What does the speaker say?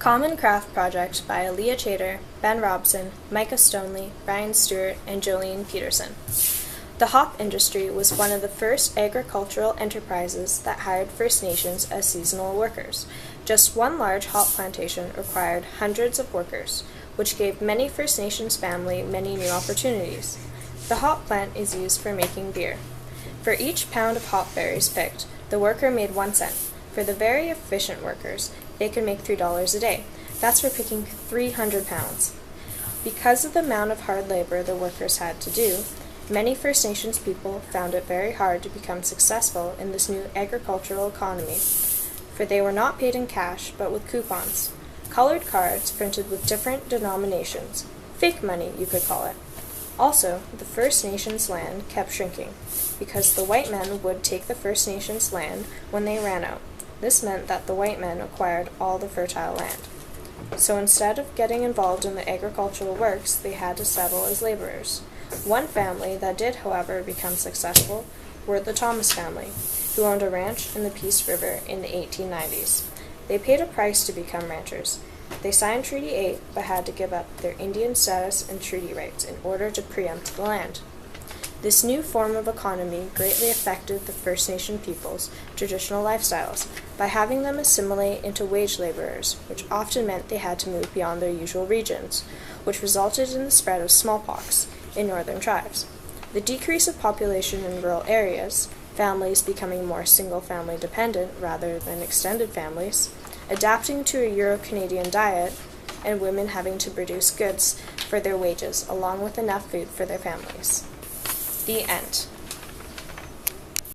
Common Craft Project by Aleah Chater, Ben Robson, Mykah Stoneley, Brian Stewart, and Jolene Peterson. The hop industry was one of the first agricultural enterprises that hired First Nations as seasonal workers. Just one large hop plantation required hundreds of workers, which gave many First Nations families many new opportunities. The hop plant is used for making beer. For each pound of hop berries picked, the worker made 1 cent. For the very efficient workers, they could make $3 a day. That's for picking 300 pounds. Because of the amount of hard labor the workers had to do, many First Nations people found it very hard to become successful in this new agricultural economy, for they were not paid in cash but with coupons, colored cards printed with different denominations, fake money you could call it. Also, the First Nations land kept shrinking, because the white men would take the First Nations land when they ran out. This meant that the white men acquired all the fertile land. So instead of getting involved in the agricultural works, they had to settle as laborers. One family that did, however, become successful were the Thomas family, who owned a ranch in the Peace River in the 1890s. They paid a price to become ranchers. They signed Treaty 8, but had to give up their Indian status and treaty rights in order to preempt the land. This new form of economy greatly affected the First Nation people's traditional lifestyles by having them assimilate into wage laborers, which often meant they had to move beyond their usual regions, which resulted in the spread of smallpox in northern tribes. The decrease of population in rural areas, families becoming more single-family dependent rather than extended families, adapting to a Euro-Canadian diet, and women having to produce goods for their wages along with enough food for their families. The end.